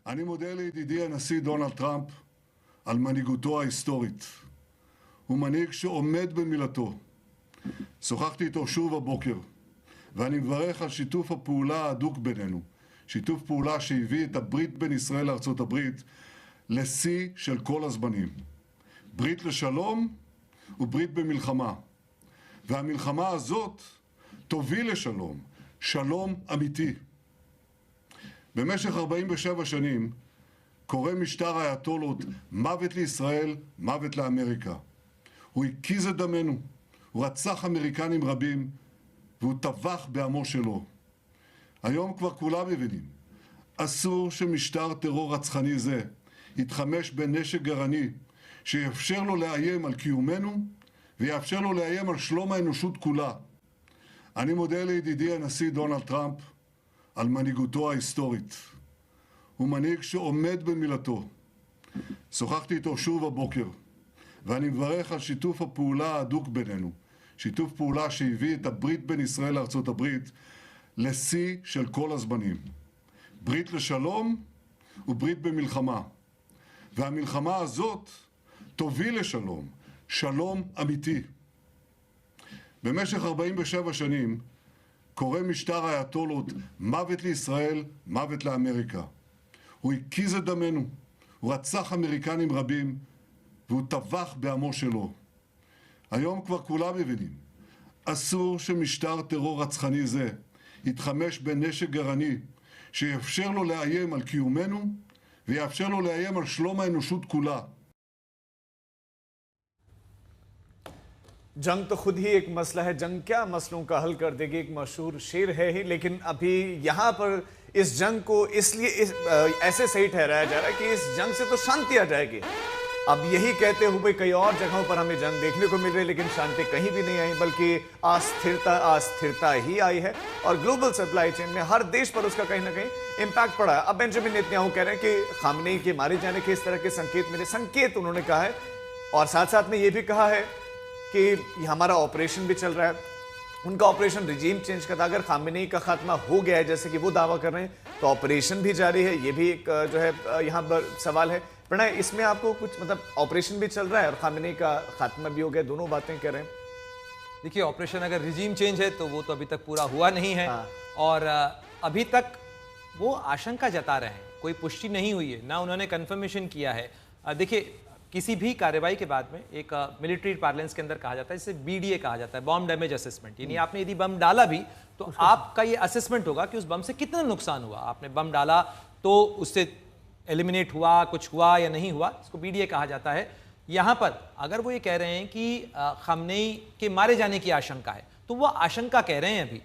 אני מודה לידידי הנשיא דונלד טראמפ על מנהיגותו ההיסטורית. הוא מנהיג שעומד במילתו. שוחחתי איתו שוב הבוקר, ואני מברך על שיתוף הפעולה ההדוק בינינו. שיתוף פעולה שהביא את הברית בין ישראל לארצות הברית לשיא של כל הזמנים. ברית לשלום וברית במלחמה. והמלחמה הזאת תוביל לשלום, שלום אמיתי. במשך 47 שנים קורא משטר האייתולות מוות לישראל, מוות לאמריקה. הוא הקיז את דמנו, הוא רצח אמריקנים רבים והוא טבח בעמו שלו. היום כבר כולם מבינים, אסור שמשטר טרור רצחני זה יתחמש בנשק גרעיני שיאפשר לו לאיים על קיומנו ויאפשר לו לאיים על שלום האנושות כולה. אני מודה לידידי הנשיא דונלד טראמפ על מנהיגותו ההיסטורית. הוא מנהיג שעומד במילתו. שוחחתי איתו שוב הבוקר, ואני מברך על שיתוף הפעולה ההדוק בינינו. שיתוף פעולה שהביא את הברית בין ישראל לארצות הברית לשיא של כל הזמנים. ברית לשלום וברית במלחמה. והמלחמה הזאת תוביל לשלום, שלום אמיתי. במשך 47 שנים קורא משטר האייתולות מוות לישראל, מוות לאמריקה. הוא הקיז את דמנו, הוא רצח אמריקנים רבים והוא טבח בעמו שלו. היום כבר כולם מבינים, אסור שמשטר טרור רצחני זה יתחמש בנשק גרעיני שיאפשר לו לאיים על קיומנו ויאפשר לו לאיים על שלום האנושות כולה. जंग तो खुद ही एक मसला है, जंग क्या मसलों का हल कर देगी, एक मशहूर शेर है ही। लेकिन अभी यहाँ पर इस जंग को इसलिए ऐसे सही ठहराया जा रहा है कि इस जंग से तो शांति आ जाएगी। अब यही कहते हुए कई और जगहों पर हमें जंग देखने को मिल रही है, लेकिन शांति कहीं भी नहीं आई, बल्कि अस्थिरता ही आई है। और ग्लोबल सप्लाई चेन में हर देश पर उसका कहीं ना कहीं इम्पैक्ट पड़ा है। अब बेंजामिन नेतन्याहू कह रहे हैं कि खामनेई के मारे जाने के इस तरह के संकेत उन्होंने कहा है, और साथ साथ में ये भी कहा है कि हमारा ऑपरेशन भी चल रहा है। उनका ऑपरेशन रिजीम चेंज का था। अगर खामेनेई का खात्मा हो गया है जैसे कि वो दावा कर रहे हैं, तो ऑपरेशन भी जारी है। ये भी एक जो है यहाँ पर सवाल है। प्रणय, इसमें आपको कुछ मतलब ऑपरेशन भी चल रहा है और खामेनेई का खात्मा भी हो गया, दोनों बातें कह रहे हैं। देखिए, ऑपरेशन अगर रिजीम चेंज है तो वो तो अभी तक पूरा हुआ नहीं है। और अभी तक वो आशंका जता रहे हैं, कोई पुष्टि नहीं हुई है, ना उन्होंने कंफर्मेशन किया है। देखिए, किसी भी कार्रवाई के बाद में एक मिलिट्री पार्लेंस के अंदर कहा जाता है, जिसे बीडीए कहा जाता है, बॉम्ब डैमेज असेसमेंट। यानी आपने यदि बम डाला भी तो आपका ये असेसमेंट होगा कि उस बम से कितना नुकसान हुआ। आपने बम डाला तो उससे एलिमिनेट हुआ, कुछ हुआ या नहीं हुआ, इसको बीडीए कहा जाता है। यहाँ पर अगर वो ये कह रहे हैं कि खामनेई के मारे जाने की आशंका है, तो वो आशंका कह रहे हैं, अभी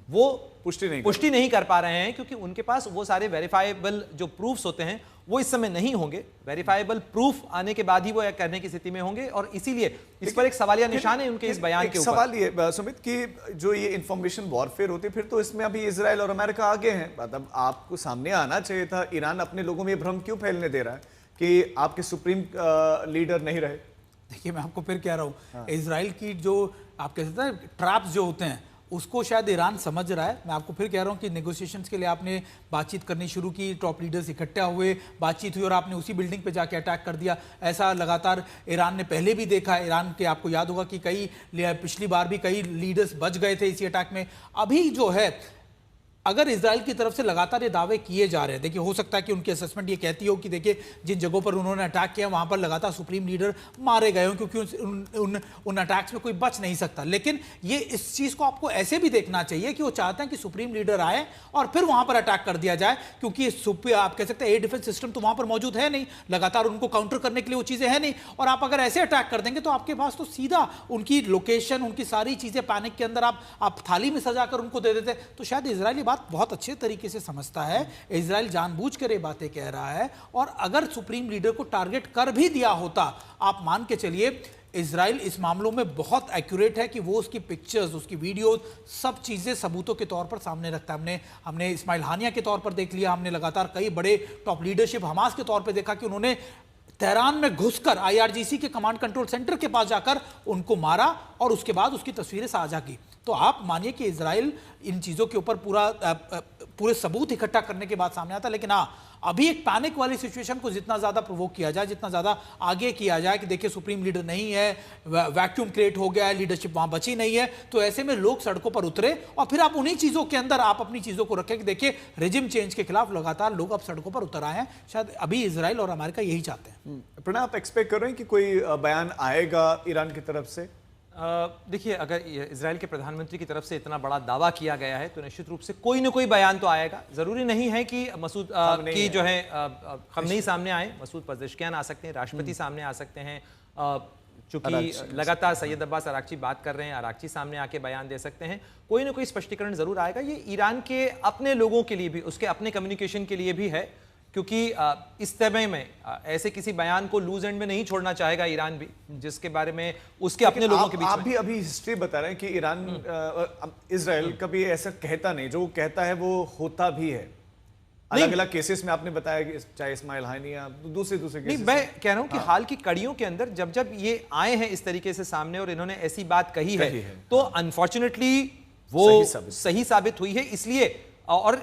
वो पुष्टि नहीं कर पा रहे हैं, क्योंकि उनके पास वो सारे वेरीफाइबल जो प्रूफ्स होते हैं वो इस समय नहीं होंगे। वेरीफाइबल प्रूफ आने के बाद ही वो करने की स्थिति में होंगे, और इसीलिए इस पर एक सवालिया निशान है उनके इस बयान के ऊपर। सवाल ये सुमित कि जो ये इंफॉर्मेशन वॉरफेयर होती है, फिर तो इसमें अभी इजराइल और अमेरिका आगे हैं। मतलब आपको सामने आना चाहिए था। ईरान अपने लोगों में भ्रम क्यों फैलने दे रहा है कि आपके सुप्रीम लीडर नहीं रहे? देखिए, मैं आपको फिर कह रहा हूँ, इजराइल की जो आप कह सकते हैं ट्रैप्स जो होते हैं, उसको शायद ईरान समझ रहा है। मैं आपको फिर कह रहा हूँ कि नेगोशिएशंस के लिए आपने बातचीत करनी शुरू की, टॉप लीडर्स इकट्ठा हुए, बातचीत हुई, और आपने उसी बिल्डिंग पे जाके अटैक कर दिया। ऐसा लगातार ईरान ने पहले भी देखा है। ईरान के आपको याद होगा कि पिछली बार भी कई लीडर्स बच गए थे इसी अटैक में। अभी जो है, अगर इजराइल की तरफ से लगातार ये दावे किए जा रहे हैं, देखिए हो सकता है कि उनकी असेसमेंट ये कहती हो कि देखिए जिन जगहों पर उन्होंने अटैक किया वहां पर लगातार सुप्रीम लीडर मारे गए हों, क्योंकि उन अटैक्स में कोई बच नहीं सकता। लेकिन ये इस चीज को आपको ऐसे भी देखना चाहिए कि वो चाहते हैं कि सुप्रीम लीडर आए और फिर वहां पर अटैक कर दिया जाए, क्योंकि आप कह सकते हैं एयर डिफेंस सिस्टम तो वहां पर मौजूद है नहीं, लगातार उनको काउंटर करने के लिए वो चीजें है नहीं। और आप अगर ऐसे अटैक कर देंगे तो आपके पास तो सीधा उनकी लोकेशन, उनकी सारी चीजें पैनिक के अंदर आप थाली में सजाकर उनको दे देते। तो शायद इजराइल बात बहुत अच्छे तरीके से समझता है। इजराइल जानबूझकर ये बातें कह रहा है, और अगर सुप्रीम लीडर को टारगेट कर भी दिया होता, आप मान के चलिए इजराइल इस मामलों में बहुत एक्यूरेट है कि वो उसकी पिक्चर्स, उसकी वीडियोस, सब चीजें सबूतों के तौर पर सामने रखता है। हमने इस्माइल हानिया के तौर पर देख लिया, हमने लगातार कई बड़े टॉप लीडरशिप हमास के तौर पर देखा कि उन्होंने तेहरान में घुसकर आईआरजीसी के कमांड कंट्रोल सेंटर के पास जाकर उनको मारा और उसके बाद उसकी तस्वीरें साझा की। तो आप मानिए कि इजराइल इन चीज़ों के ऊपर पूरे सबूत इकट्ठा करने के बाद सामने आता, लेकिन हाँ, अभी एक पैनिक वाली सिचुएशन को जितना ज़्यादा प्रोवोक किया जाए, जितना ज़्यादा आगे किया जाए कि देखिए सुप्रीम लीडर नहीं है, वैक्यूम क्रिएट हो गया है, लीडरशिप वहाँ बची नहीं है, तो ऐसे में लोग सड़कों पर उतरे और फिर आप उन्हीं चीज़ों के अंदर आप अपनी चीज़ों को रखें कि देखिए रेजिम चेंज के खिलाफ लगातार लोग अब सड़कों पर उतर आए हैं। शायद अभी इजराइल और अमेरिका यही चाहते हैं। प्रणय, आप एक्सपेक्ट कर रहे हैं कि कोई बयान आएगा ईरान की तरफ से? देखिए, अगर इजराइल के प्रधानमंत्री की तरफ से इतना बड़ा दावा किया गया है तो निश्चित रूप से कोई ना कोई बयान तो आएगा। जरूरी नहीं है कि मसूद की जो है खमनेई सामने आए, मसूद पज़ेश्कियान आ सकते हैं, राष्ट्रपति सामने आ सकते हैं, चूंकि लगातार सैयद अब्बास अरागची बात कर रहे हैं, अरागची सामने आके बयान दे सकते हैं। कोई ना कोई स्पष्टीकरण जरूर आएगा। ये ईरान के अपने लोगों के लिए भी, उसके अपने कम्युनिकेशन के लिए भी है, क्योंकि इस समय में ऐसे किसी बयान को लूज एंड में नहीं छोड़ना चाहेगा ईरान भी, जिसके बारे में उसके अपने लोगों के बीच में। आप भी अभी हिस्ट्री बता रहे हैं कि ईरान इजराइल कभी ऐसा कहता नहीं, जो कहता है वो होता भी है। अलग अलग केसेस में आपने बताया कि चाहे इस्माइल हानी या दूसरे केसेस। नहीं, मैं कह रहा हूं कि हाल की कड़ियों के अंदर जब जब ये आए हैं इस तरीके से सामने और इन्होंने ऐसी बात कही है तो अनफॉर्चुनेटली वो सही साबित हुई है। इसलिए और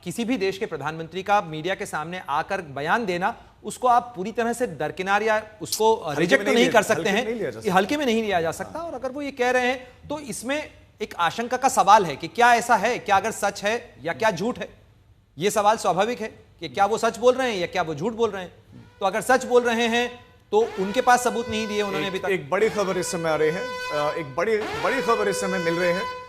किसी भी देश के प्रधानमंत्री का मीडिया के सामने आकर बयान देना, उसको आप पूरी तरह से दरकिनार या उसको रिजेक्ट नहीं कर सकते हैं, हल्के में नहीं लिया जा सकता। और अगर वो ये कह रहे हैं तो इसमें एक आशंका का सवाल है कि क्या ऐसा है, क्या अगर सच है या क्या झूठ है। ये सवाल स्वाभाविक है कि क्या वो सच बोल रहे हैं या क्या वो झूठ बोल रहे हैं। तो अगर सच बोल रहे हैं तो उनके पास सबूत नहीं दिए उन्होंने अभी तक। एक बड़ी खबर इस समय आ रही है, एक बड़ी खबर इस समय मिल रही है।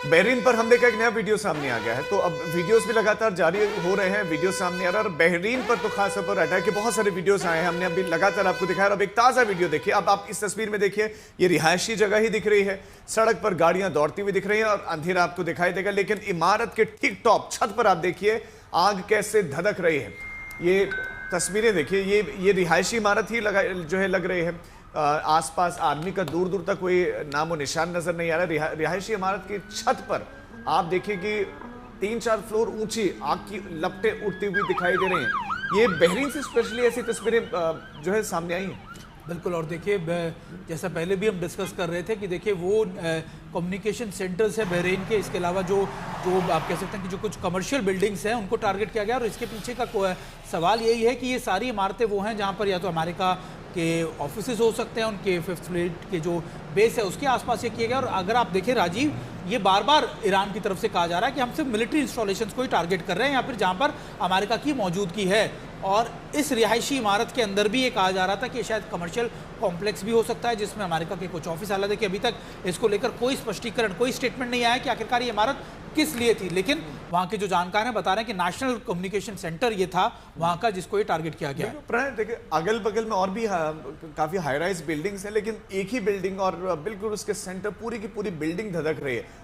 बहरीन पर हमले का एक नया वीडियो सामने आ गया है, तो अब वीडियोस भी लगातार जारी हो रहे हैं, वीडियो सामने आ रहा है। और बहरीन पर तो खास तौर पर अटैक के बहुत सारे वीडियोस आए हैं, हमने अभी लगातार आपको दिखाया। अब एक ताजा वीडियो देखिए। अब आप इस तस्वीर में देखिए, ये रिहायशी जगह ही दिख रही है, सड़क पर गाड़ियां दौड़ती हुई दिख रही हैं और अंधेरा आपको दिखाई देगा, लेकिन इमारत के ठीक टॉप छत पर आप देखिए आग कैसे धधक रही है। ये तस्वीरें देखिए, ये रिहायशी इमारत ही लग रही है। आसपास आदमी का दूर दूर तक कोई नामो निशान नजर नहीं आ रहा। रिहायशी इमारत की छत पर आप देखिए कि 3-4 फ्लोर ऊंची आग की लपटें उड़ती हुई दिखाई दे रही हैं। ये बहरीन से स्पेशली ऐसी तस्वीरें जो है सामने आई हैं। बिल्कुल। और देखिए, जैसा पहले भी हम डिस्कस कर रहे थे कि देखिए वो कम्युनिकेशन सेंटर्स है बहरीन के, इसके अलावा जो आप कह सकते हैं कि जो कुछ कमर्शियल बिल्डिंग्स हैं उनको टारगेट किया गया। और इसके पीछे का सवाल यही है कि ये सारी इमारतें वो हैं जहाँ पर या तो अमेरिका के ऑफिसेज हो सकते हैं, उनके 5th फ्लीट के जो बेस है उसके आसपास ये किया गया। और अगर आप देखें राजीव, ये बार बार ईरान की तरफ से कहा जा रहा है कि हम सिर्फ मिलिट्री इंस्टॉलेशंस को ही टारगेट कर रहे हैं या फिर जहाँ पर अमेरिका की मौजूदगी है। और इस रिहायशी इमारत के अंदर भी ये कहा जा रहा था कि शायद कमर्शियल कॉम्प्लेक्स भी हो सकता है जिसमें अमेरिका के कुछ ऑफिस। हालांकि कि अभी तक इसको लेकर कोई स्पष्टीकरण, कोई स्टेटमेंट नहीं आया कि आखिरकार ये इमारत किस लिए थी। लेकिन वहाँ के जो जानकार हैं बता रहे हैं कि नेशनल कम्युनिकेशन सेंटर ये था वहाँ का जिसको ये टारगेट किया गया। प्रणय देखिए, अगल बगल में और भी काफी हाई राइज बिल्डिंग्स हैं, लेकिन एक ही बिल्डिंग और बिल्कुल उसके सेंटर पूरी की पूरी बिल्डिंग धधक रही है।